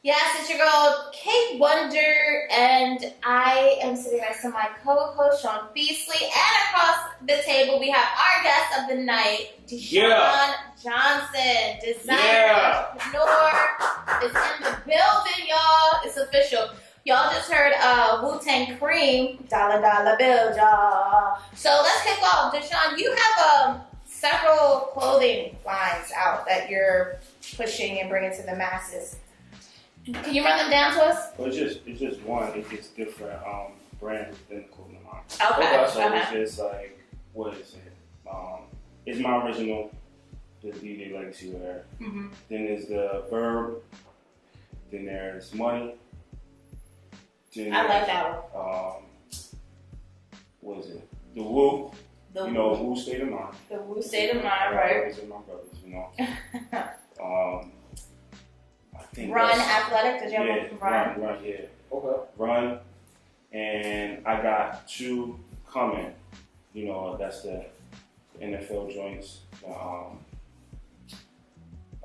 Yes, it's your girl, Kate Wonder, and I am sitting next to my co-host, Sean Beasley, and across the table we have our guest of the night, Dishawn Johnson, designer, entrepreneur, is in the building, y'all. It's official. Y'all just heard Wu-Tang Cream, Dollar Dollar Bill, y'all. So let's kick off. Dishawn, you have several clothing lines out that you're pushing and bringing to the masses. Can you run them down to us? Well, it's just one. It's just different brands within the clothing line. Okay. So it's just like, what is it? It's my original, the DJ Legacy wear. Mm-hmm. Then there's the Verb. Then there's Money. Then I like that one. What is it? The Woo. Woo State of Mind. The Woo State of Mind, right? Those are my brothers, I think Run Athletic, did you have Run, yeah. Okay. Run, and I got two coming. That's the NFL joints,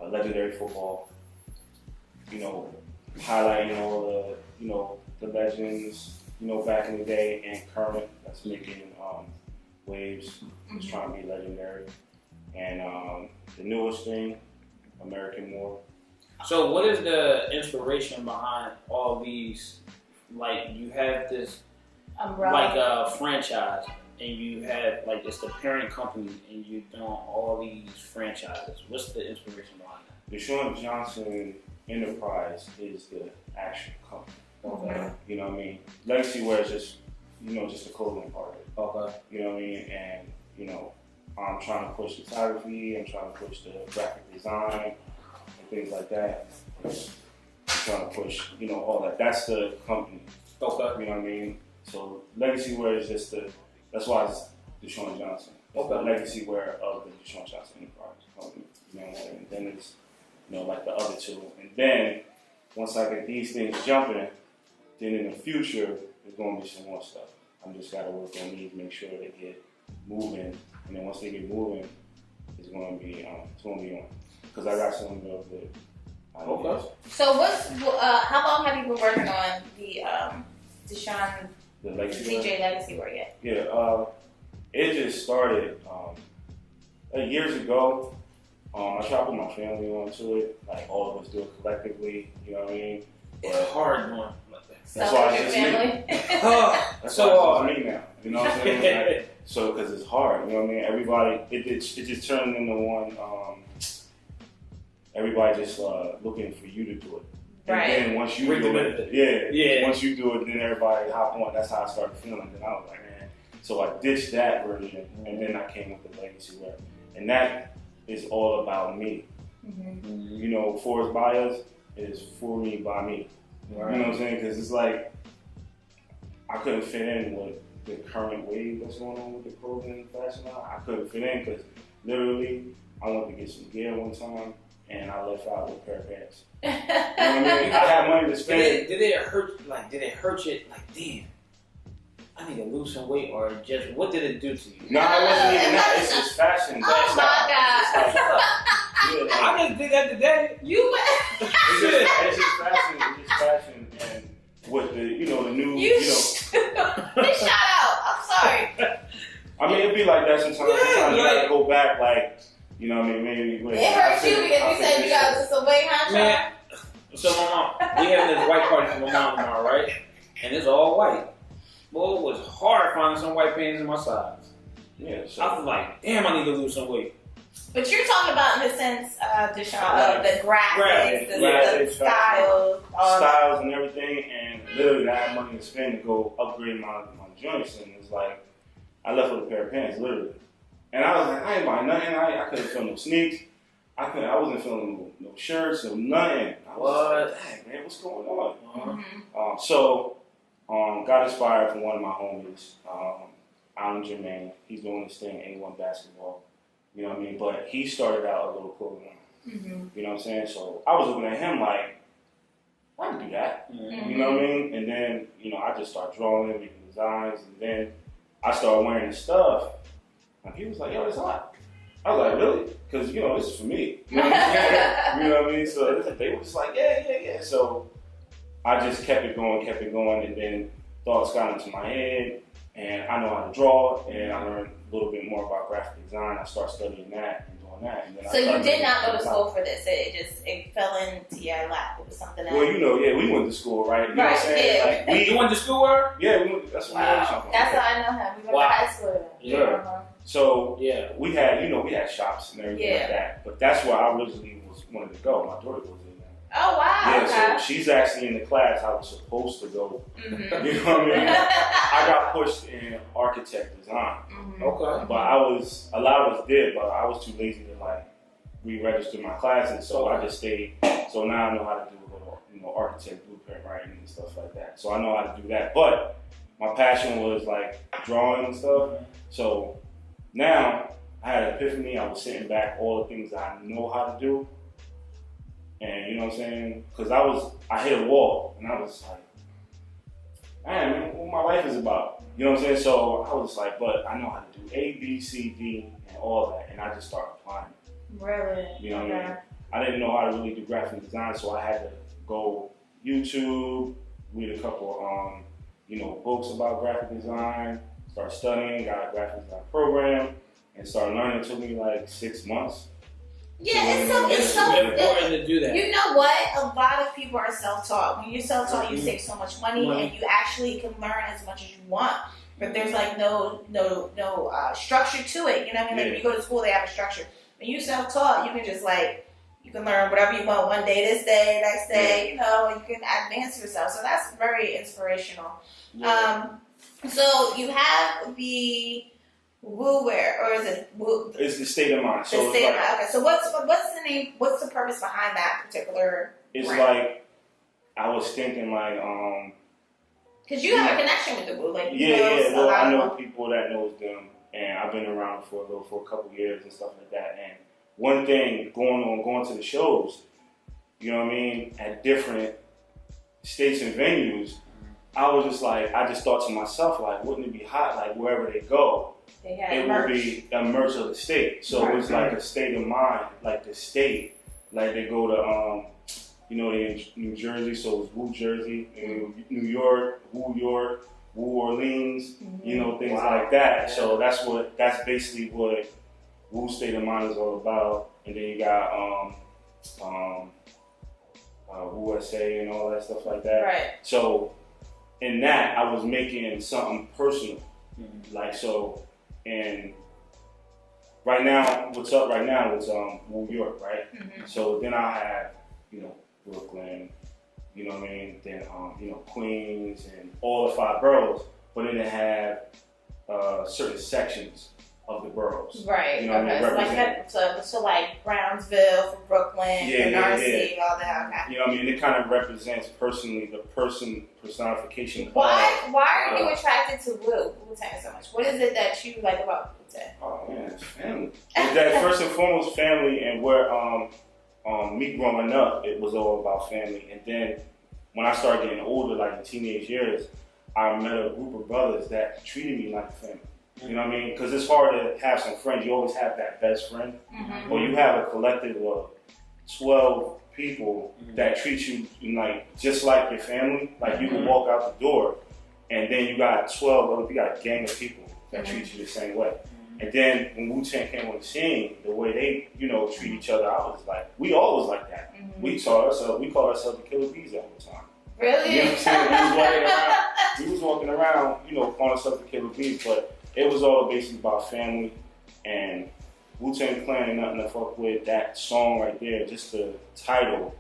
legendary football. Highlighting all the legends, back in the day and current that's making waves, just trying to be legendary. And the newest thing, American Moor. So what is the inspiration behind all these? Like, you have this franchise, and you have it's the parent company, and you're doing all these franchises. What's the inspiration behind that? Dishawn Johnson Enterprise is the actual company. Okay. You know what I mean? Legacy wear is just just the clothing part of it. Okay. You know what I mean? And I'm trying to push photography. I'm trying to push the graphic design. Things like that. I'm trying to push, all that. That's the company. Okay. You know what I mean? So Legacy Wear is just that's why it's Dishawn Johnson. It's the Legacy Wear of the Dishawn Johnson Enterprise company. And then it's, like the other two. And then, once I get these things jumping, then in the future, there's going to be some more stuff. I'm just got to work on these, make sure they get moving. And then once they get moving, it's going to be on. Because I got some real good ideas. Okay. So how long have you been working on the Dishawn The Legacy DJ Legacy wear yet? Yeah, it just started years ago. I tried to put my family onto it, like all of us do it collectively, you know what I mean? It's hard doing like that. That's why your it's family? That's why it's me now, you know what I'm saying? So, because it's hard, you know what I mean? Everybody, it just turned into one, everybody just looking for you to do it. And Right. then once you do it, once you do it, then everybody hop on. That's how I started feeling. Then I was like, man. So I ditched that version, and then I came with the Legacy wear. And that is all about me. Mm-hmm. Forest Bias is for me, by me. Right. You know what I'm saying? Because it's like, I couldn't fit in with the current wave that's going on with the clothing fashion line. I couldn't fit in because literally, I wanted to get some gear one time, and I left out with a pair of pants. You know what I mean? I had money to spend. Did it hurt you? Like, damn, I need to lose some weight, or just what did it do to you? No, it wasn't even that. It's just fashion. Oh my God. I just did that today. It's just fashion. It's just fashion, and with the the new They shot out. I'm sorry. I mean, it'd be like that sometimes. Sometimes you gotta go back, like what I mean, maybe. It hurts you because you said you gotta lose some weight, huh? Man, so my mom, we having this white party for my mom tomorrow, right? And it's all white. Well, it was hard finding some white pants in my size. Yeah, so I was like, damn, I need to lose some weight. But you're talking about in the sense, Dishawn, of the graphics, the styles. Styles and everything, and literally I had money to spend to go upgrade my joints, and it's like, I left with a pair of pants, literally. And I was like, I ain't buying nothing, I couldn't feel no sneaks, I wasn't feeling no shirts, no nothing. I was like, dang, man, what's going on? Mm-hmm. So, got inspired from one of my homies, Alan Jermaine. He's doing this thing, A1 basketball. You know what I mean? But he started out a little clothing line. Mm-hmm. You know what I'm saying? So I was looking at him like, I can do that. Mm-hmm. You know what I mean? And then, I just started drawing, making designs, and then I started wearing his stuff. And he was like, yo, it's hot. I was like, really? Because, this is for me. You know what I mean? So they were just like, yeah. So I just kept it going, and then thoughts got into my head, and I know how to draw, and I learned a little bit more about graphic design. I started studying that and doing that. And then so you did not go to school for this? It fell into your lap. It was something else? Well, we went to school, right? You know what I'm saying? Yeah. Like, you went to school, or? Yeah, that's what we went to. That's how I know him. We went to high school. Yeah. So we had shops and everything like that. But that's where I originally wanted to go. My daughter goes in there. Oh wow! Yeah, so she's actually in the class I was supposed to go. Mm-hmm. You know what I mean? I got pushed in architect design. Mm-hmm. Okay. But a lot of us did, but I was too lazy to re-register my classes, so I just stayed. So now I know how to do architect blueprint writing and stuff like that. So I know how to do that. But my passion was drawing and stuff. So now I had an epiphany. I was sitting back, all the things that I know how to do. And you know what I'm saying? Because I hit a wall, and I was like, man, what my life is about. You know what I'm saying? So I was like, but I know how to do A, B, C, D, and all that. And I just started applying. Really? You know what I mean? I didn't know how to really do graphic design, so I had to go YouTube, read a couple books about graphic design, start studying, got a graphic design program, and started learning. It took me 6 months. Yeah, it's so important to do that. You know what? A lot of people are self-taught. When you're self-taught, you save so much money, and you actually can learn as much as you want. But there's no structure to it. You know what I mean? When you go to school, they have a structure. When you self-taught, you can just you can learn whatever you want one day, this day, next day. You can advance yourself. So that's very inspirational. Yeah. So you have the Woo wear, or is it Woo? It's the state of mind. The state of mind. Okay. So what's the name? What's the purpose behind that particular? It's brand? I was thinking because you have a connection with the Woo, Well, I know people that knows them, and I've been around for a couple years and stuff like that. And one thing going to the shows, you know what I mean, at different states and venues, I was just I just thought to myself, wouldn't it be hot, wherever they go, it would be a merch of the state. So it was a state of mind, the state, they go to, they're in New Jersey, so it's Woo Jersey, and New York, Woo Orleans, things like that. So that's basically what Woo State of Mind is all about. And then you got Woo SA and all that stuff like that. Right. So in that, I was making something personal. And right now, what's up right now is New York, right? Mm-hmm. So then I have, Brooklyn, you know what I mean? Then, Queens and all the 5 boroughs, but then they have certain sections of the boroughs. Right. You know what I mean? So Brownsville for Brooklyn, Canarsie, all that. Okay. You know what I mean? It kind of represents personally the personification. Why are you attracted to Wu-Tang so much? What is it that you like about Wu-Tang? Oh man, it's family. It's that first and foremost family, and where me growing up, it was all about family. And then when I started getting older, in teenage years, I met a group of brothers that treated me like a family. You know what I mean? Because it's hard to have some friends. You always have that best friend. Mm-hmm. Or you have a collective of 12 people that treat you just like your family. You can walk out the door, and then you got 12 you got a gang of people that treat you the same way. And then when Wu-Tang came on the scene, the way they, treat each other, I was we always like that. Mm-hmm. We call ourselves the Killer Bees all the time. Really? You know what I'm saying? We was walking around, calling ourselves the Killer Bees, but it was all basically about family, and Wu-Tang Clan ain't nothing to fuck with. That song right there, just the title,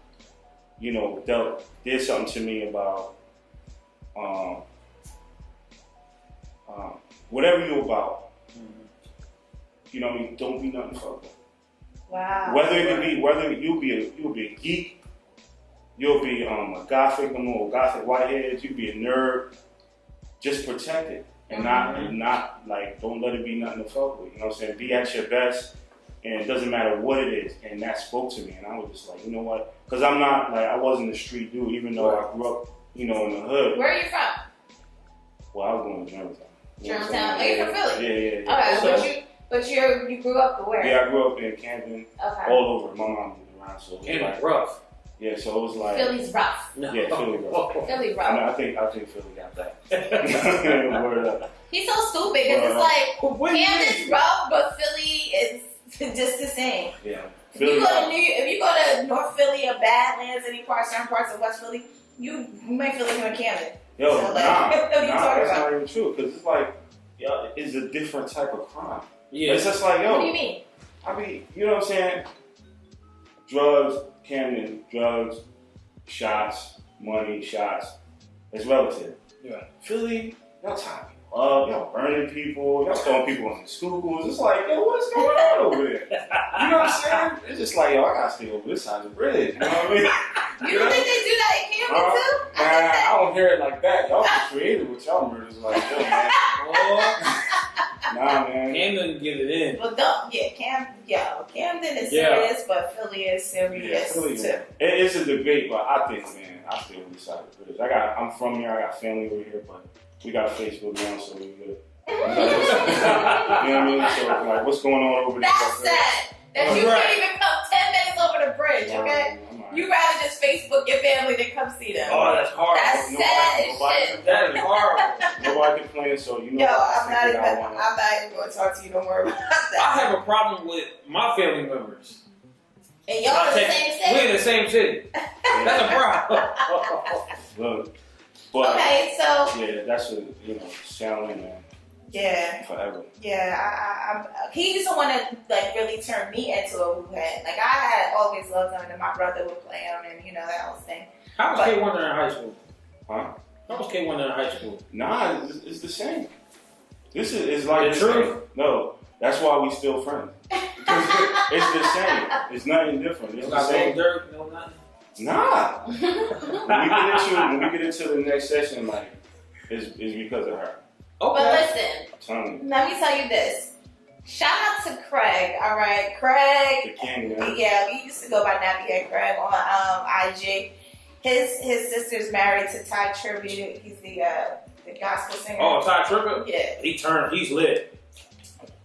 did something to me about whatever you're about. You know what I mean? Don't be nothing to fuck with. Wow. Whether you'll be a geek, you'll be a gothic whitehead, you'll be a nerd. Just protect it. And not don't let it be nothing to fuck with. You know what I'm saying? Be at your best, and it doesn't matter what it is. And that spoke to me, and I was just you know what? Because I'm not I wasn't a street dude, even though I grew up, in the hood. Where are you from? Well, I was going to Germantown. Germantown? Are you from Philly? Yeah. Okay, But you grew up where? Yeah, I grew up in Camden, Okay. all over. My mom moved around, so it was Camden's like, rough. yeah, so it was like Philly's rough. No. Yeah, Philly rough. Philly I rough. know, I think Philly got that. Word up. He's so stupid because it's like What do you Camden's mean? rough, but Philly is just the same. Yeah. If you go to North Philly or Badlands, certain parts of West Philly, you might feel like you're in Camden. Yo, So, like, what are you talking that's about? not even true. Because it's like, yo, it's a different type of crime. Yeah. It's just like, yo. What do you mean? I mean, you know what I'm saying? Drugs, Camden, drugs, shots, money, shots. It's relative. Yeah. Philly, y'all tying people up, y'all burning people, y'all throwing people in the schools. It's like, yo, what's going on over there? You know what I'm saying? It's just like, yo, I gotta stay over this side of the bridge. You know what I mean? You don't think they do that in Camden too? I don't hear it like that. Y'all get creative with y'all murders. Like, yo, man. Nah, man. Camden get it in. Well, Camden is serious, but Philly is serious Philly, too. It's a debate, but I think, man, I stay on this side of the bridge. I'm from here. I got family over here, but we got Facebook now, so we good. You know what I mean? So, like, what's going on over there? That's sad that you can't even come 10 minutes over the bridge, okay? You rather just Facebook your family than come see them. Oh, that's horrible. That's sad as shit. That is horrible. Nobody complains, so you know. Yo, I'm not even going to talk to you. Don't worry about I that. have a problem with my family members. And y'all in the same We city? in the same city. That's a problem. Look, but Okay, so yeah, that's a challenge, man. yeah. Forever. Yeah, he's the one that like really turned me into a hoophead. Like I had always loved him, and my brother would play him, and that whole thing. How was K Wonder in high school? Huh? How was K Wonder in high school? Nah, it's the same. This is like The the truth? same. No, that's why we still friends. It's the same. It's nothing different. It's You the got no same. dirt, no nothing. Nah. when we get into the next session, like, it's because of her. But listen, I'm telling you. let me tell you this. Shout out to Craig. All right, Craig. The king, man. Yeah, we used to go by Nappy Head Craig on IG. His sister's married to Ty Tribute. He's the gospel singer. Oh, Ty Trippett? Yeah. He's lit.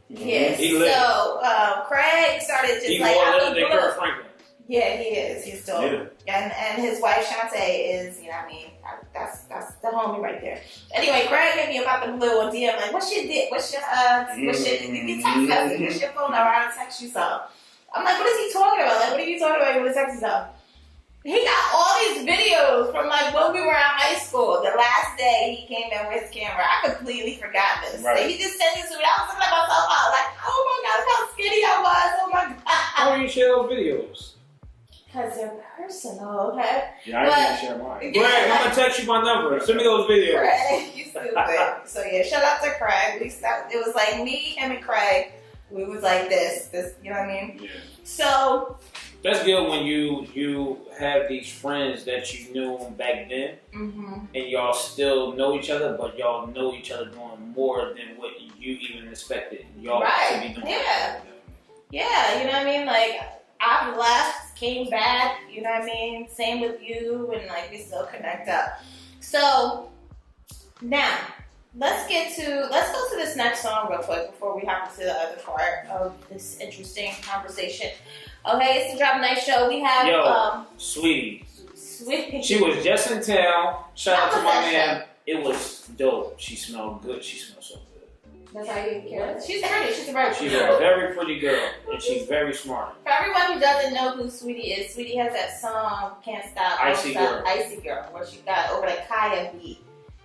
Yes. He lit. So Craig started just He's like more out lit the than blue. Kirk Franklin. Yeah, he is. He's dope. Yeah. And his wife Shantae is, that's the homie right there. Anyway, Craig hit me about the blue on DM like, what's your text message? What's your phone number? I'll text you some. I'm like, what is he talking about? Like, what are you talking about? You want to text you some? He got all these videos from like when we were in high school. The last day he came in with his camera, I completely forgot this. Right. So he just sent it to me. I was looking at myself out like, oh my god, look how skinny I was. Oh my god. How do you share those videos? Because they're personal, okay? Yeah, I ain't gonna share mine. Greg, I'm gonna text you my number. Send me those videos. Craig, you stupid. So yeah, shout out to Craig. It was like me, him, and Craig. We was like this, you know what I mean? Yeah. So That's good when you have these friends that you knew back then, and y'all still know each other, but y'all know each other doing more than what you even expected y'all to be doing. Yeah, you know what I mean? Like I've left, came back, you know what I mean? Same with you, and like we still connect up. So now let's go to this next song real quick before we hop into the other part of this interesting conversation. Okay, it's the Drop Night Show. We have Sweetie. Sweetie. She was just in town. Shout out to my man. It was dope. She smelled good. She smelled so good. That's how you care. She's pretty. She's a very pretty She's a girl. very pretty girl, and she's very smart. For everyone who doesn't know who Sweetie is, Sweetie has that song "Can't Stop." Icy Girl. Icy Girl, where she got over the Kaya beat.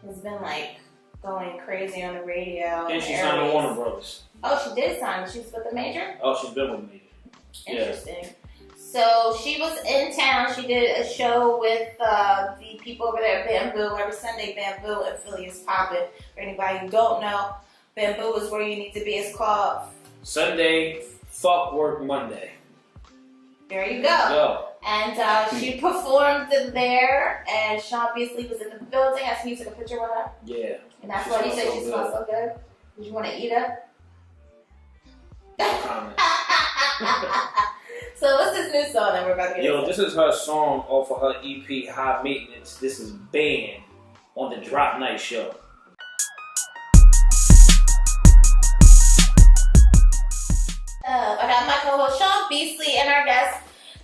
It's been like going crazy on the radio. And she signed to Warner Brothers. Oh, she did sign. She was with the major. Oh, she's been with me. Interesting. So she was in town. She did a show with the people over there at Bamboo. Every Sunday, Bamboo in Philly is popping. For anybody who don't know, Bamboo is where you need to be. It's called Sunday, fuck work Monday. There you go. Yo. And she performed there, and Sean Beasley was in the building. I seen you took a picture with her. Yeah. And that's why he said she smells so good. Did you want to eat her? No comment. So what's this new song that we're about to get into? This is her song off of her EP, High Maintenance. This is Band on the Drop Night Show. I got my co-host Sean Beasley and our guest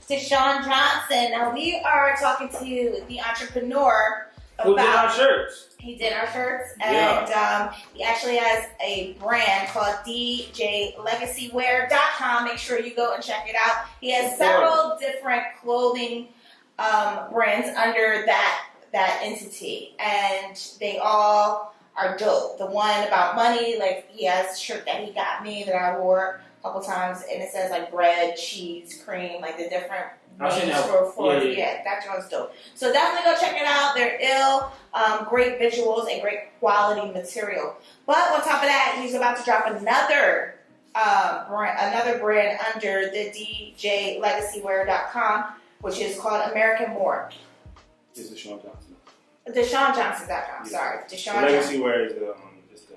Dishawn Johnson. Now we are talking to the entrepreneur Who did our shirts? He did our shirts, and he actually has a brand called DJLegacywear.com. Make sure you go and check it out. He has several different clothing brands under that entity, and they all are dope. The one about money, like he has a shirt that he got me that I wore a couple times, and it says like bread, cheese, cream, like the different names for yeah, that one's dope. So definitely go check it out. They're ill, great visuals and great quality material. But on top of that, he's about to drop another brand under the DJLegacywear.com, which is called American Moor. This is Dishawn Johnson. DishawnJohnson.com. Sorry, Dishawn Legacy Wear is just the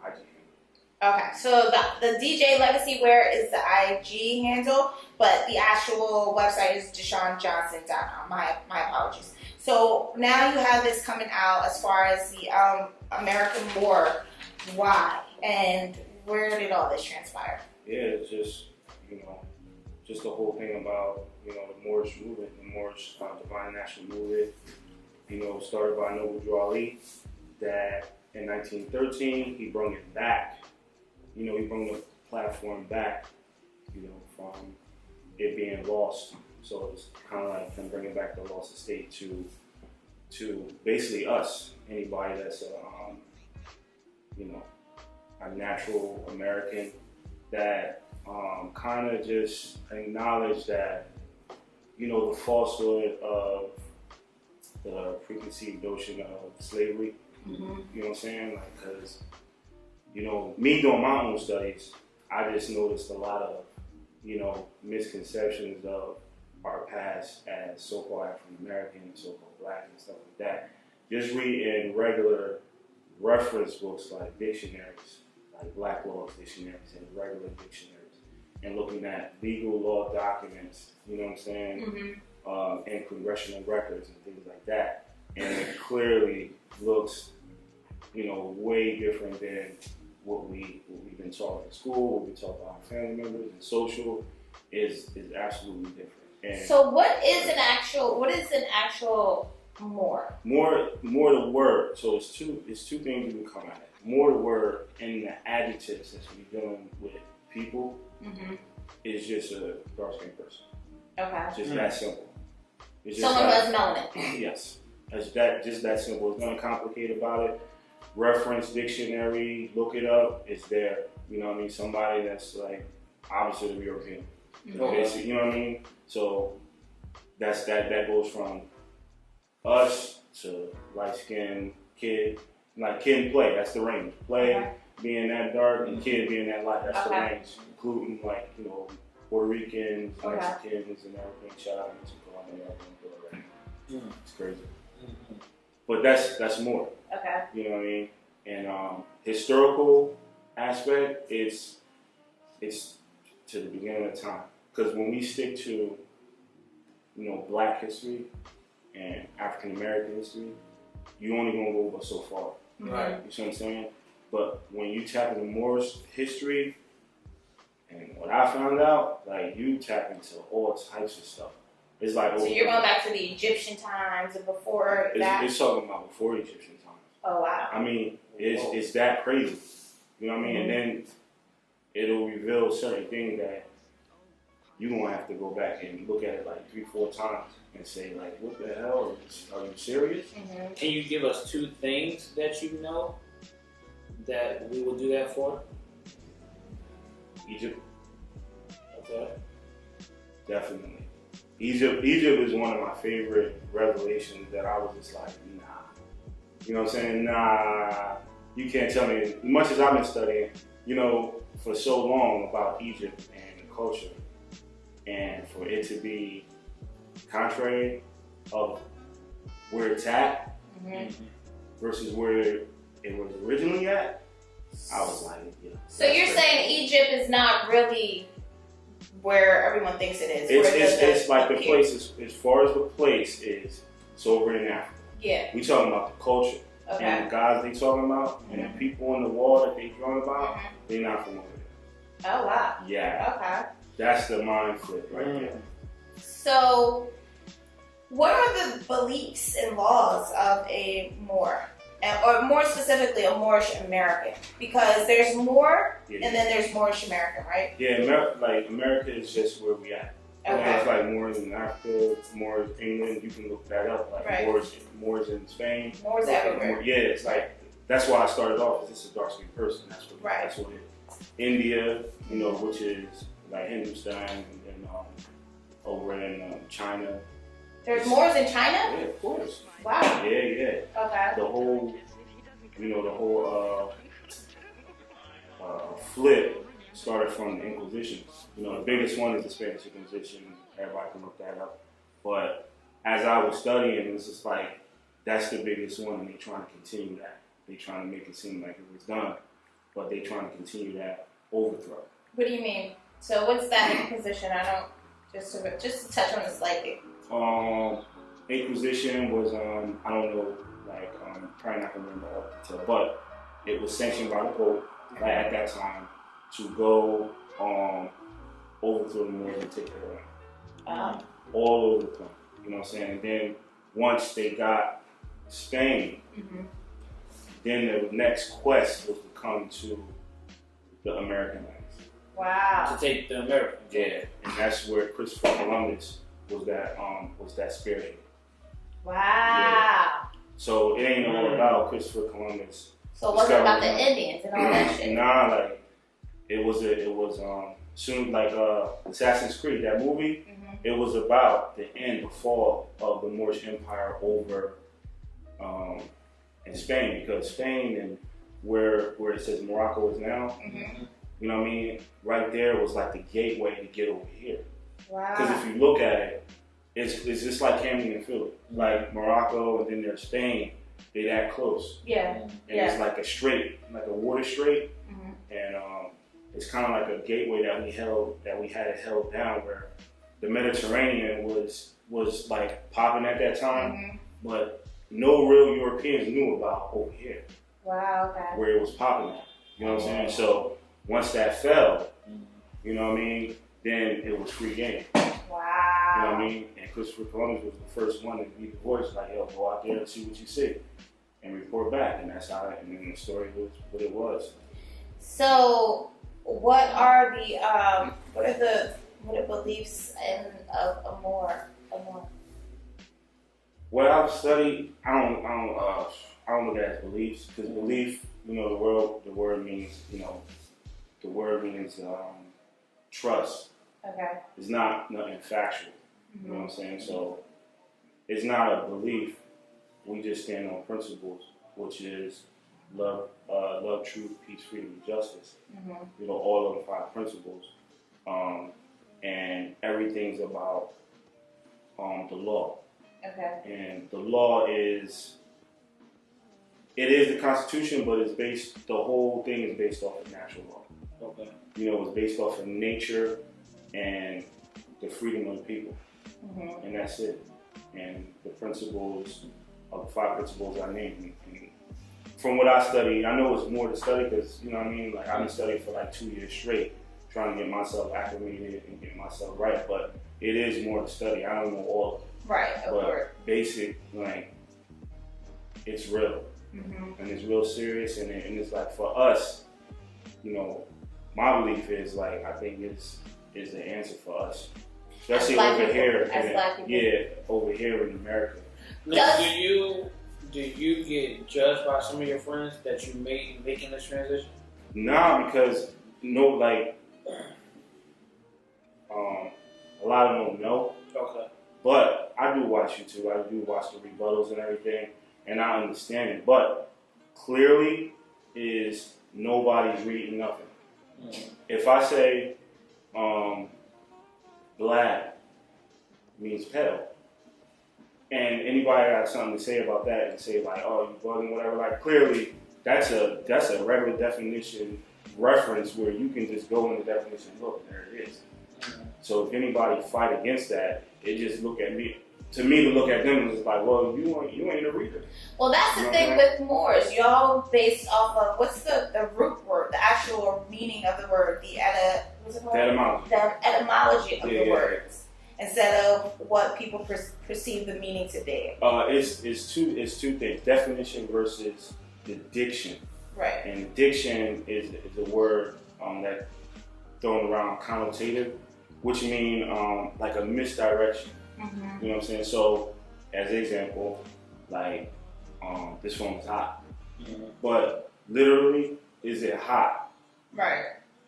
IG. Okay, so the DJ Legacy Wear is the IG handle, but the actual website is DishawnJohnson.com. My apologies. So now you have this coming out as far as the American Moor. Why and where did all this transpire? Yeah, it's just just the whole thing about the Moorish movement, the Moorish divine national movement. Started by Noble Drew Ali. That in 1913 he brought it back. He brought the platform back. From it being lost. So it's kind of like him bringing back the lost estate to basically us, anybody that's a natural American that kind of just acknowledge that the falsehood of the preconceived notion of slavery. Mm-hmm. You know what I'm saying? Like, because me doing my own studies, I just noticed a lot of misconceptions of our past as so-called African American, so-called Black, and stuff like that. Just reading regular reference books like dictionaries, like Black Laws dictionaries and regular dictionaries, and looking at legal law documents, you know what I'm saying, and congressional records and things like that. And it clearly looks, way different than what we've been taught in school, what we taught by our family members, and social is absolutely different. And so what is an actual Moor? More the word. So it's two things you can come at it. More the word and the adjectives that we're dealing with people is just a dark skinned person. Okay. It's just that simple. It's just someone who has melanin. Yes. It's just that simple. It's nothing complicated about it. Reference dictionary, look it up, it's there. You know what I mean? Somebody that's like opposite of European. Basically, you know what I mean? So that goes from us to light skinned kid, like kid and play, that's the range. Play being that dark and kid being that light, that's the range. Including like, Puerto Ricans, Mexicans and everything. Shout out to Colombia, it's crazy. But that's more. Okay. You know what I mean? And historical aspect, it's to the beginning of time. Because when we stick to, Black history and African American history, you only gonna go so far. Right. You see what I'm saying? But when you tap into Moorish history, and what I found out, like you tap into all types of stuff. It's like so you're going back to the Egyptian times and before that? It's talking about before Egyptian times. Oh, wow. I mean, it's that crazy. You know what I mean? And then it'll reveal certain things that you're going to have to go back and look at it like 3-4 times and say, like, what the hell? Are you serious? Mm-hmm. Can you give us 2 things that you know that we will do that for? Egypt. Okay. Definitely. Egypt is one of my favorite revelations that I was just like, nah. You know what I'm saying? Nah. You can't tell me, as much as I've been studying, for so long about Egypt and the culture, and for it to be contrary of where it's at versus where it was originally at, I was like, yeah. So you're saying Egypt is not really where everyone thinks it is? It's like the place, as far as the place is, it's over in Africa. Yeah. We talking about the culture. And the guys they talking about, and the people on the wall that they drawing about, they're not from over there. Oh, wow. Yeah. Okay. That's the mind flip right there. So, what are the beliefs and laws of a Moor? Or more specifically, a Moorish American? Because there's Moor, and then there's Moorish American, right? Yeah, America is just where we at. Okay. It's like Moors in Africa, Moors in England. You can look that up. Like Right. Moors in Spain. Moors everywhere. Yeah, it's like that's why I started off as just a dark skinned person. That's what. Right. That's what it is. India, which is like Hindustan, and then over in China. There's Moors in China? Yeah, of course. Wow. Yeah. Okay. The whole, flip started from the Inquisition. The biggest one is the Spanish Inquisition. Everybody can look that up. But as I was studying, it's just like, that's the biggest one, and they're trying to continue that. They're trying to make it seem like it was done, but they're trying to continue that overthrow. What do you mean? So what's that Inquisition? I don't, just to touch on it slightly. Inquisition was, I don't know, probably not going to remember all the detail, but it was sanctioned by the Pope at that time to go overthrow the Moors and take their land. All over the place. You know what I'm saying? And then once they got Spain, then the next quest was to come to the American lands. Wow. To take the Americans. Yeah, and that's where Christopher Columbus was that spirit. Wow. Yeah. So it ain't all about Christopher Columbus. So it wasn't about the Indians and all that shit. Nah, it was soon like Assassin's Creed, that movie. It was about the end, the fall of the Moorish Empire over in Spain, because Spain and where it says Morocco is now, you know what I mean? Right there was like the gateway to get over here. Wow. Because if you look at it, it's just like Camden and Philly. Like Morocco and then there's Spain, they that close. Yeah. And it's like a strait, like a water strait. And it's kind of like a gateway that we had it held down, where the Mediterranean was like popping at that time, but no real Europeans knew about over here. Wow, okay. Where it was popping at. You know what I'm saying? So once that fell, you know what I mean, then it was free game. Wow. You know what I mean? And Christopher Columbus was the first one to be the voice, like, yo, go out there and see what you see and report back. And that's how and then the story was what it was. So what are the beliefs of a Moor? What I've studied, I don't look at it as beliefs, because belief, the word means trust. Okay. It's not nothing factual. You know what I'm saying? So it's not a belief. We just stand on principles, which is love, truth, peace, freedom, and justice. All of the 5 principles. And everything's about the law. Okay. And the law is the Constitution, but the whole thing is based off of natural law. Okay. It's based off of nature and the freedom of the people. And that's it. And the principles of the 5 principles I named. And from what I study, I know it's more to study because, you know what I mean? Like, I've been studying for like 2 years straight, trying to get myself acclimated and get myself right. But it is more to study. I don't know all of it. Right, of course. Basic, it's real. And it's real serious. And it's like, for us, my belief is like, I think is the answer for us. Especially over here. Over here in America. Now, do you get judged by some of your friends that you made making this transition? Nah, because a lot of them know. Okay. But I do watch YouTube. I do watch the rebuttals and everything, and I understand it. But clearly, is nobody's reading nothing. If I say black means pale, and anybody got something to say about that and say like, oh, you bugging, whatever, like clearly that's a regular definition reference where you can just go in the definition and look, there it is. So if anybody fight against that, they just look at me. to me, to look at them is like, well, you ain't a reader. Well, that's the thing with Moors. Y'all based off of what's the root word, the actual meaning of the word, the etymology of the words, instead of what people perceive the meaning to be. It's two things: definition versus the diction. Right. And diction is a word that thrown around connotative, which mean like a misdirection. Mm-hmm. You know what I'm saying? So, as an example, like this phone is hot, but literally, is it hot? Right.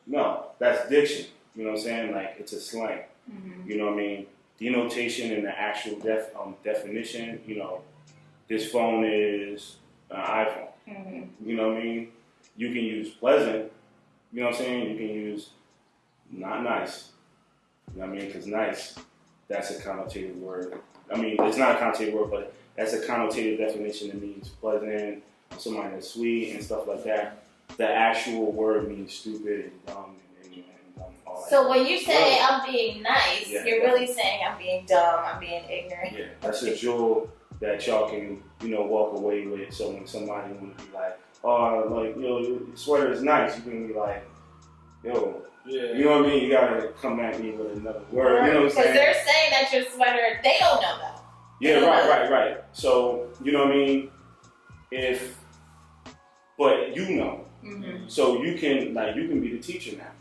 No, that's diction. You know what I'm saying? Like it's a slang. Mm-hmm. You know what I mean? Denotation and the actual definition. You know, this phone is an iPhone. Mm-hmm. You know what I mean? You can use pleasant. You know what I'm saying? You can use not nice. You know what I mean? Because nice, that's a connotative word. I mean, it's not a connotative word, but that's a connotative definition. It means pleasant, somebody that's sweet and stuff like that. The actual word means stupid and dumb and all that. So when you say I'm being nice, you're really saying I'm being dumb, I'm being ignorant. Yeah, that's a jewel that y'all can, walk away with. So when somebody want to be like, oh, like, your sweater is nice, you can be like, yo, you know what I mean? You gotta come at me with another word. You know what I'm saying? Because they're saying that your sweater, they don't know that. Yeah, right. So, you know what I mean? But you know. Mm-hmm. So you can be the teacher now.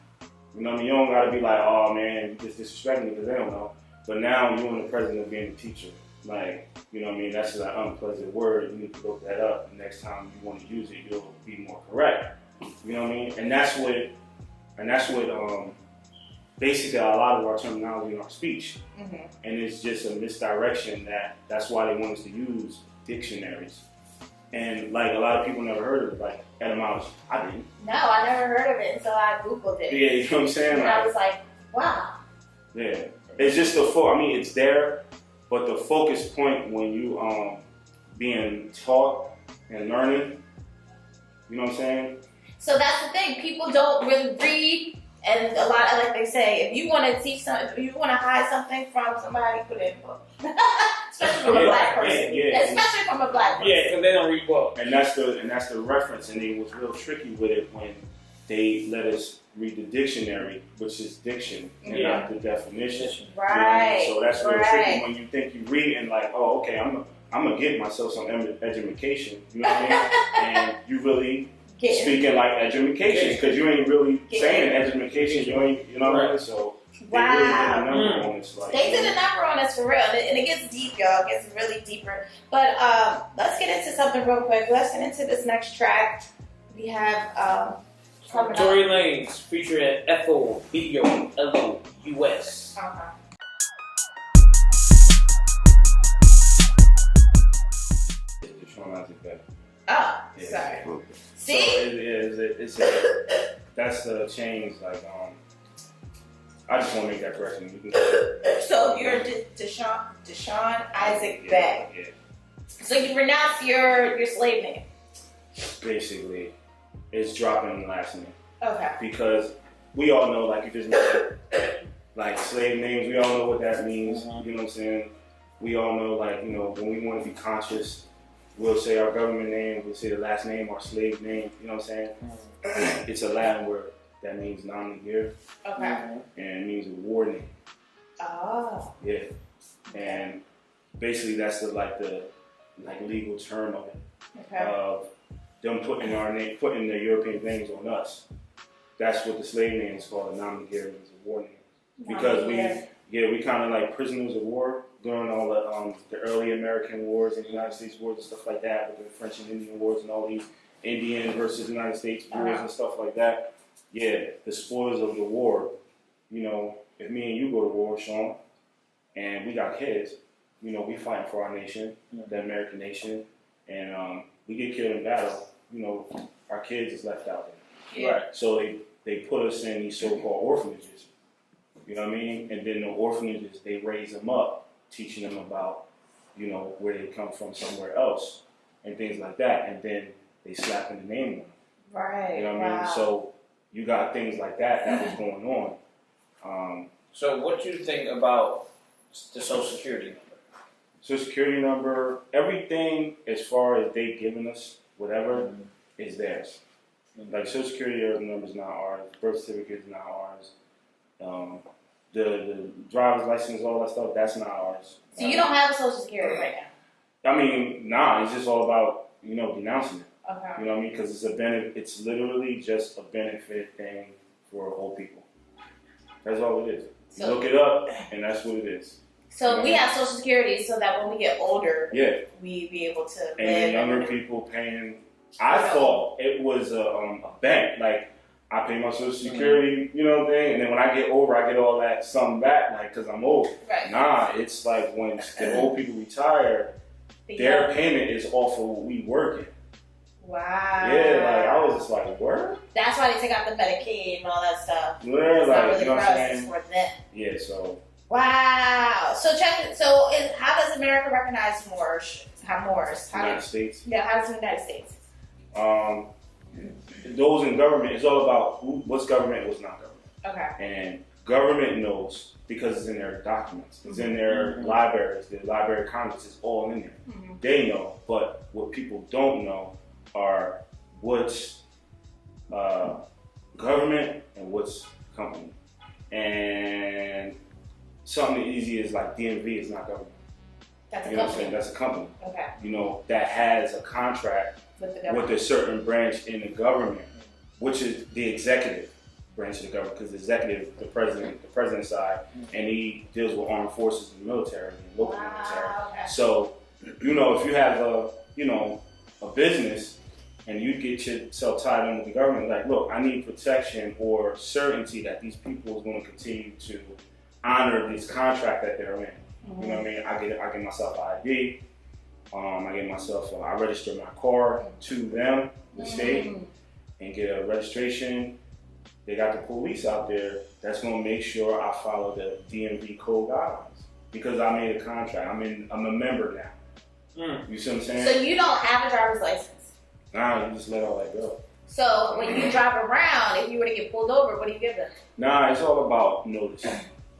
You know what I mean? You don't gotta be like, oh man, you just disrespecting me because they don't know. But now you're in the presence of being a teacher. Like, you know what I mean? That's an unpleasant word. You need to look that up. The next time you want to use it, you'll be more correct. You know what I mean? And that's what basically a lot of our terminology in our speech. Mm-hmm. And it's just a misdirection that's why they want us to use dictionaries. And like a lot of people never heard of it, like etymology. I didn't. No, I never heard of it until I Googled it. Yeah, you know what I'm saying? And I was like, wow. Yeah. It's just it's there, but the focus point when you being taught and learning, you know what I'm saying? So that's the thing. People don't really read, and a lot of, like they say, if you want to teach something, if you want to hide something from somebody, put it in a book. Especially from a black person. Especially from a black person. Yeah, because they don't read books. And that's the reference, and it was real tricky with it when they let us read the dictionary, which is diction, and not the definition. Right. You know? So that's real tricky when you think you read and like, oh, okay, I'm gonna get myself some education. You know what I mean? And you really speaking like education because you ain't really saying education. You know what I mean? So they really did a number on us. Like, they did a number on us for real, and it gets deep, y'all. It gets really deeper. But let's get into something real quick. Let's get into this next track. We have Tory Lanez featuring FOBOLOUS. Oh, sorry. See? So that's the change. Like, I just want to make that correction. So you're Dishawn Isaac Beck. Yeah. So you renounce your slave name. Basically, it's dropping the last name. Okay. Because we all know, like, you just mentioned, like slave names. We all know what that means. Mm-hmm. You know what I'm saying? We all know, like, when we want to be conscious, we'll say our government name, we'll say the last name, our slave name. You know what I'm saying? Mm-hmm. It's a Latin word that means nom de guerre. Okay. And it means a war name. Oh. Yeah. And basically, that's the legal term of it. Okay. Of them putting the European names on us. That's what the slave name is called. A nom de guerre means a war name. Because we kind of like prisoners of war during all the early American wars and United States wars and stuff like that, with the French and Indian wars and all these Indian versus United States wars and stuff like that. Yeah, the spoils of the war. If me and you go to war, Sean, and we got kids, we fighting for our nation, the American nation, and we get killed in battle, our kids is left out there. Yeah. Right. So they put us in these so-called orphanages. You know what I mean? And then the orphanages, they raise them up, teaching them about, where they come from somewhere else and things like that. And then they slap in the name on them. Right. You know what I mean? So you got things like that was going on. So what do you think about the Social Security number? Social security number, everything as far as they giving us, whatever, is theirs. Like social security number is not ours, birth certificate is not ours. The driver's license, all that stuff, that's not ours. So you don't have a social security right now? I mean, nah, it's just all about, denouncing it. Okay. You know what I mean? Because it's literally just a benefit thing for old people. That's all it is. You look it up, and that's what it is. So we have social security so that when we get older, we be able to live. And the younger people paying, I thought it was a bank. Like, I pay my social security, you know what I'm saying? And then when I get older, I get all that sum back, like, because I'm old. Right. Nah, it's like when the old people retire, their payment is off of what we working. Wow. Yeah, like, I was just like, word? That's why they take out the Medicaid and all that stuff. Yeah, it's like, not really you know for what I'm us, saying? it's for them. Yeah, so. Wow. So how does America recognize Moors? United States. Yeah, how does the United States? Those in government, it's all about what's government and what's not government. Okay. And government knows because it's in their documents. It's in their libraries. The Library of Congress is all in there. Mm-hmm. They know, but what people don't know are what's government and what's company. And something easy is like DMV is not government. That's a you know what I'm company. saying? That's a company. Okay. That has a contract with a certain branch in the government, which is the executive branch of the government, because the executive, the president's side, and he deals with armed forces and military and local military. Okay. So, if you have a business and you get yourself tied in with the government, like, look, I need protection or certainty that these people is going to continue to honor this contract that they're in. Mm-hmm. You know what I mean? I get myself an ID. I register my car to them, the state, and get a registration. They got the police out there that's gonna make sure I follow the DMV code guidelines because I made a contract. I'm a member now. You see what I'm saying? So you don't have a driver's license? Nah, you just let all that go. So when you drive around, if you were to get pulled over, what do you give them? Nah, it's all about notice.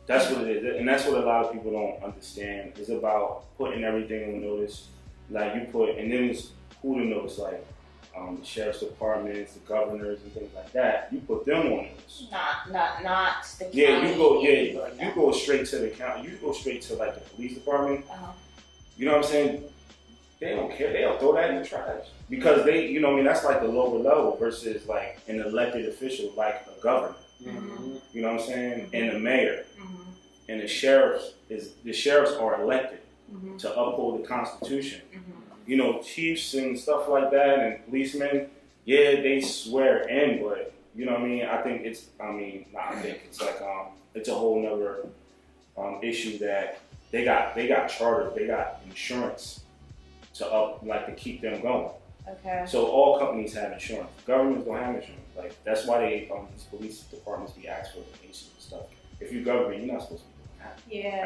That's what it is, and that's what a lot of people don't understand. It's about putting everything on notice. Like and then it's who to notice, like the sheriff's departments, the governors, and things like that. You put them on notice. Not the county. You go straight to the county. You go straight to like the police department. You know what I'm saying? They don't care. They'll throw that in the trash because they, that's like the lower level versus like an elected official, like a governor. Mm-hmm. You know what I'm saying? And the mayor and the sheriffs are elected to uphold the Constitution. Chiefs and stuff like that and policemen, they swear in, but you know what I mean? I think it's like it's a whole nother issue that they got charters, they got insurance to keep them going. Okay. So all companies have insurance. Governments don't have insurance. Like that's why these police departments be asked for donations and stuff. If you're government, you're not supposed to be doing that. Yeah.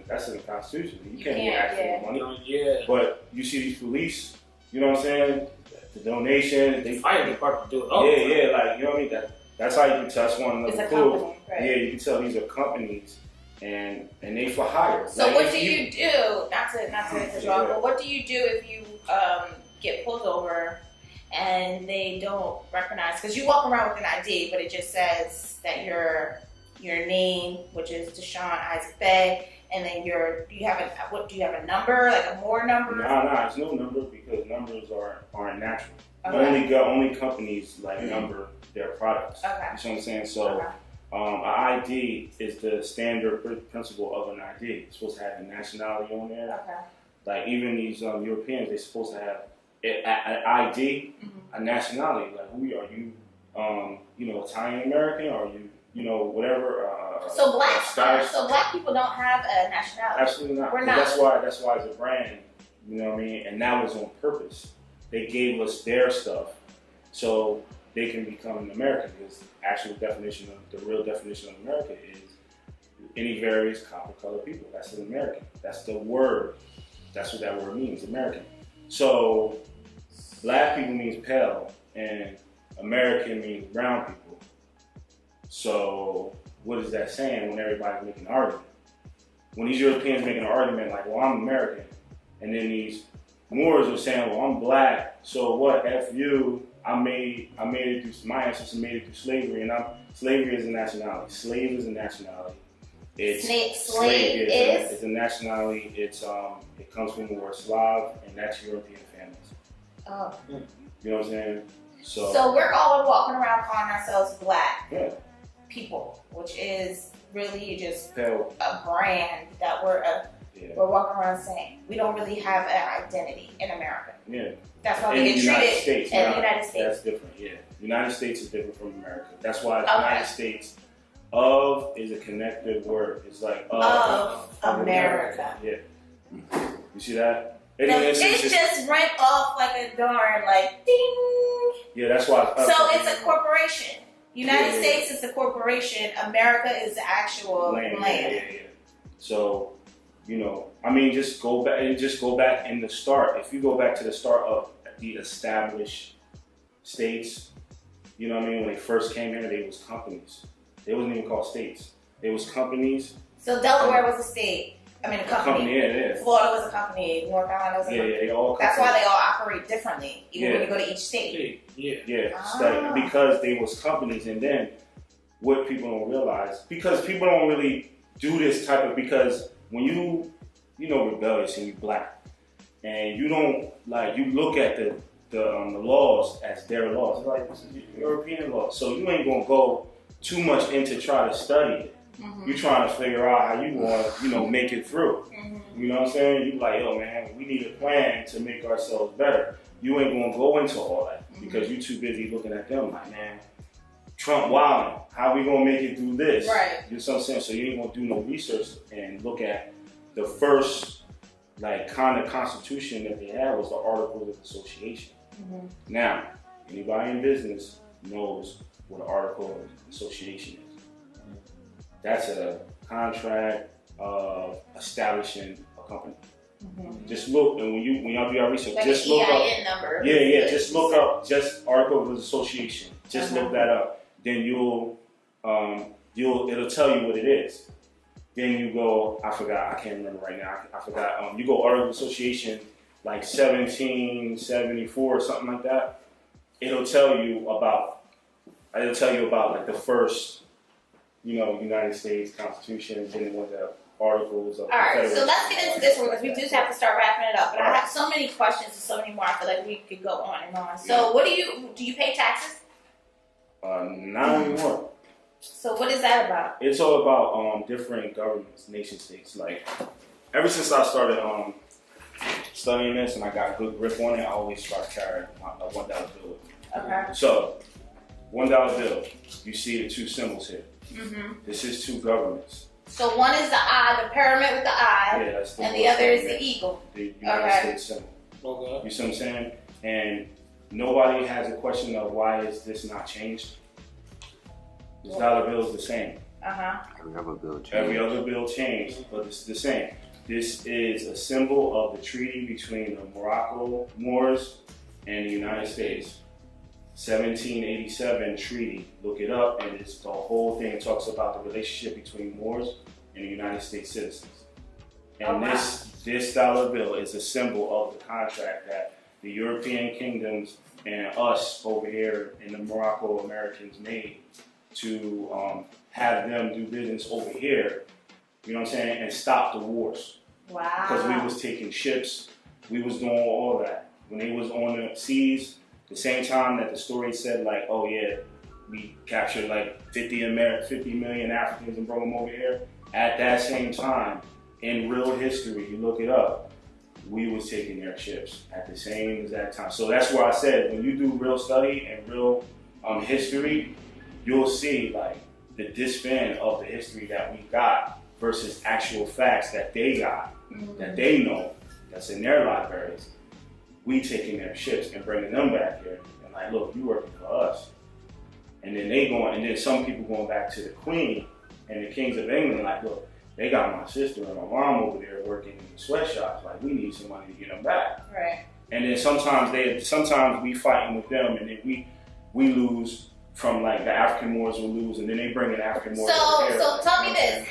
That's in the Constitution. You can't be asked for money. Yeah. But you see these police, you know what I'm saying? The donations, they fire department do it. Like you know what I mean? That's how you can tell. That's one another clue. Company, right? Yeah, you can tell these are companies and they for hire. So what do you do? Not to cut you off, but what do you do if you get pulled over and they don't recognize? Because you walk around with an ID, but it just says that your name, which is Dishawn Isaac Bay, and then do you have a number, like a Moor number? Nah, it's no number because numbers aren't natural. Okay. Only companies number their products. Okay. You see what I'm saying? So an ID is the standard principle of an ID. It's supposed to have a nationality on there. Okay. Like even these Europeans, they're supposed to have an ID, a nationality. Like who are you? Italian American, or whatever. So black people don't have a nationality. Absolutely not. We're not. That's why it's a brand. You know what I mean? And that was on purpose. They gave us their stuff so they can become an American. Because the real definition of America is any various copper-colored people. That's an American. That's the word. That's what that word means, American. So black people means pale, and American means brown people. So what is that saying when everybody's making an argument? When these Europeans making an argument like, well, I'm American, And then these Moors were saying, well, I'm black, so what? F you. I made it through, my ancestors made it through slavery, and slavery is a nationality. Slave is a nationality. Slave is? It's a nationality. It comes from the word Slav, and that's European families. Oh. You know what I'm saying? So we're all walking around calling ourselves black people, which is really just a brand that we're walking around saying. We don't really have an identity in America. Yeah. That's why we get treated in the United States. That's different, yeah. United States is different from America. That's why the United States of is a connective word. It's like of America. Yeah. You see that? It just went off like a darn, like, ding. Yeah, that's why. So it's a corporation. United States is a corporation. America is the actual land. Yeah. So, you know, I mean, just go back in the start. If you go back to the start of the established states, you know what I mean? When they first came here, they was companies. They wasn't even called states. They was companies. So Delaware was a state. I mean, a company. Yeah. Florida was a company. North Carolina was a company. Yeah, they all. That's why they all operate differently, even when you go to each state. Yeah. Because they was companies, and then what people don't realize, because people don't really do this type of, because when you rebellious and you black, and you don't you look at the laws as their laws. It's like, this is European law, so you ain't gonna go too much into try to study it. Mm-hmm. You're trying to figure out how you want to, make it through. Mm-hmm. You know what I'm saying? You like, yo, man, we need a plan to make ourselves better. You ain't gonna go into all that because you're too busy looking at them like, man, Trump wilding. How we gonna make it through this? Right. You know what I'm saying? So you ain't gonna do no research and look at the first kind of constitution that they had was the Articles of Association. Mm-hmm. Now, anybody in business knows what an Article of Association is. That's a contract of establishing a company. Mm-hmm. Just look, and when y'all do your research, just look up. Number. Yeah. Just look up just Article of Association. Just look that up. Then it'll tell you what it is. Then you go, I can't remember right now. I forgot. You go Article of Association like 1774 or something like that. It'll tell you about like the first, United States Constitution, and then what the Articles of. All right, so let's get into this one because we just have to start wrapping it up. But I have so many questions and so many more. I feel like we could go on and on. So, what do you pay taxes? Not anymore. So, what is that about? It's all about different governments, nation states. Like, ever since I started studying this and I got a good grip on it, I always try to carry a $1 bill with me. Okay. So, $1 bill. You see the two symbols here. Mm-hmm. This is two governments. So one is the eye, the pyramid with the eye, and the other is the eagle. The United States symbol. Okay. You see what I'm saying? And nobody has a question of why is this not changed. This dollar bill is the same. Every other bill changed, but it's the same. This is a symbol of the treaty between the Morocco Moors and the United States. 1787 treaty. Look it up, and it's the whole thing. It talks about the relationship between Moors and the United States citizens. And this dollar bill is a symbol of the contract that the European kingdoms and us over here in the Morocco Americans made to have them do business over here. You know what I'm saying? And stop the wars. Wow. Because we was taking ships, we was doing all that. When they was on the seas, the same time that the story said like, oh yeah, we captured like 50 million Africans and brought them over here. At that same time, in real history, you look it up, we was taking their ships at the same exact time. So that's where I said, when you do real study and real history, you'll see like the disband of the history that we got versus actual facts that they got, that they know, that's in their libraries. We taking their ships and bringing them back here and like, look, you working for us. And then and then some people going back to the Queen and the kings of England, like, look, they got my sister and my mom over there working in the sweatshops. Like, we need some money to get them back. Right. And then sometimes we fighting with them, and then we lose from like the African Moors will lose, and then they bring in African Moors over here. So tell me this: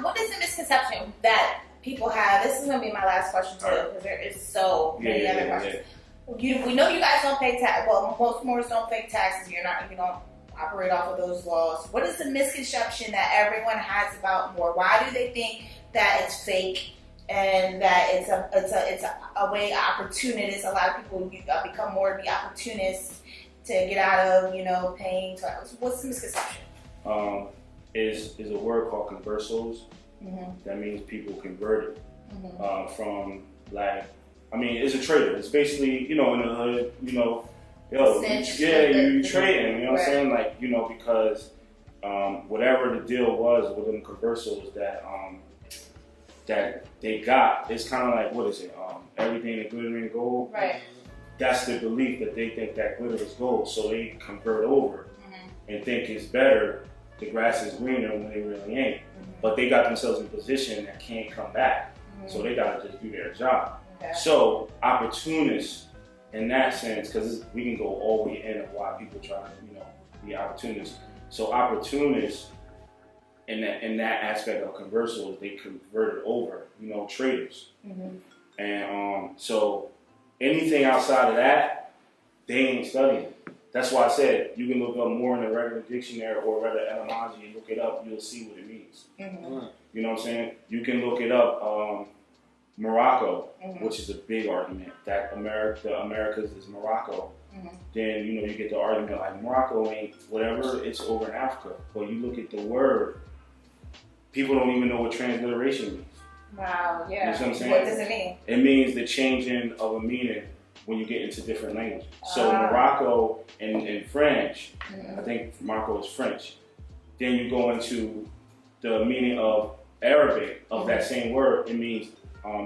what is the misconception that people have. This is gonna be my last question too, because there is so many other questions. We know you guys don't pay tax. Well, most Moors don't pay taxes. You don't operate off of those laws. What is the misconception that everyone has about Moor? Why do they think that it's fake and that it's a way opportunists? A lot of people become more to be opportunists to get out of paying taxes. What's the misconception? Is a word called conversos. That means people converted from it's a trader. It's basically in the hood, you trading. You know what I'm saying? Because whatever the deal was with them conversos that they got, it's kind of like, what is it? Everything that glitter in gold. Right. That's the belief that they think that glitter is gold, so they convert over and think it's better. The grass is greener when they really ain't. But they got themselves in a position that can't come back. So they gotta just do their job. Okay. So opportunists in that sense, because we can go all the way in of why people try to be opportunists. So opportunists in that aspect of conversos, they converted over, traders. And so anything outside of that, they ain't studying. That's why I said you can look up more in the regular dictionary or rather etymology and look it up. You'll see what it means. You know what I'm saying? You can look it up. Morocco, which is a big argument that the Americas is Morocco. Then you get the argument like Morocco ain't whatever. It's over in Africa. But you look at the word, people don't even know what transliteration means. Wow. Yeah. You know what I'm saying? What does it mean? It means the changing of a meaning when you get into different languages. So Morocco in French, I think Morocco is French. Then you go into the meaning of Arabic of that same word. It means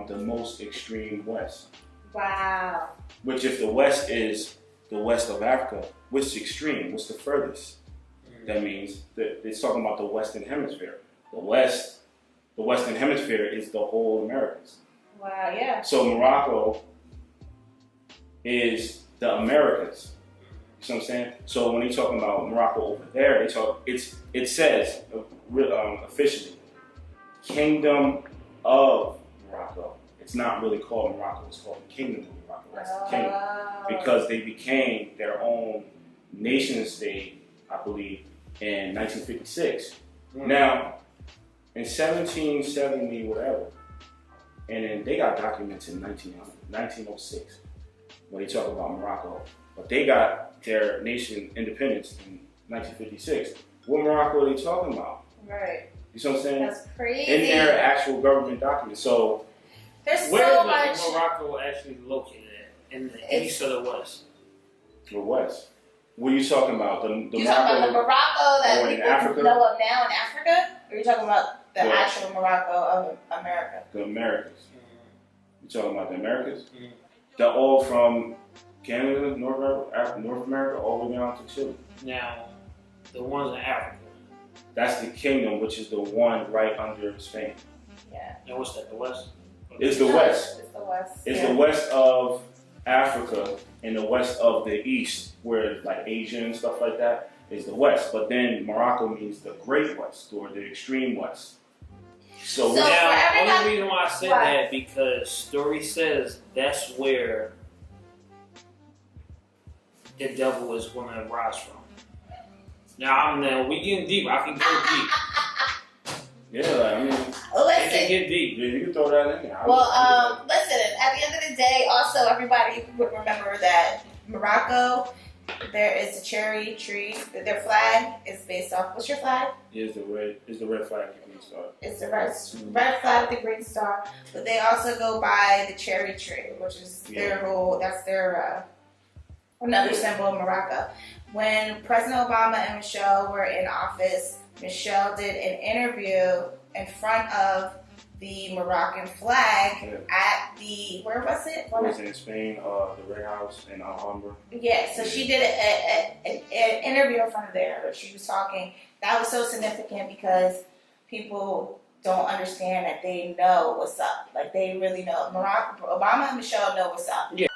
the most extreme west. Wow. Which if the west is the west of Africa, what's extreme? What's the furthest? That means that it's talking about the Western Hemisphere. The Western Hemisphere is the whole Americas. Wow, yeah. So Morocco is the Americas. You see what I'm saying? So when they talking about Morocco over there, it says officially Kingdom of Morocco. It's not really called Morocco, it's called the Kingdom of Morocco. That's the kingdom. Because they became their own nation state, I believe, in 1956. Now, in 1770, whatever, and then they got documents in 1906 when they talk about Morocco. But they got their nation independence in 1956. What Morocco are they talking about? Right. You see what I'm saying? That's crazy. In their actual government documents. So, there's where so is much. Morocco actually located at? In the east or the west? The west. What are you talking about? The you talking about the Morocco that in people Africa? know of now in Africa? Or are you talking about the actual Morocco of America? The Americas. You talking about the Americas? They're all from Canada, North America, all the way down to Chile. Now, the ones in Africa. That's the kingdom, which is the one right under Spain. Yeah. And what's that, the west? It's the west. It's the west. It's the west of Africa and the west of the east, where like Asia and stuff like that is the west. But then Morocco means the great west or the extreme west. So now, the only reason why I said that because story says that's where the devil is going to rise from. Now we getting deep. I can go deep. Yeah, it can get deep. Yeah, you can throw that in there. Well, listen. At the end of the day, also everybody would remember that Morocco, there is a cherry tree. Their flag is based off. What's your flag? Is the red flag the green star? It's the red flag with the green star. But they also go by the cherry tree, which is their whole. That's their another symbol of Morocco. When President Obama and Michelle were in office, Michelle did an interview in front of the Moroccan flag at the, where was it? It was in Spain, the Red House in Alhambra. Yeah, so she did an interview in front of there. She was talking. That was so significant because people don't understand that they know what's up. Like, they really know. Obama and Michelle know what's up. Yeah.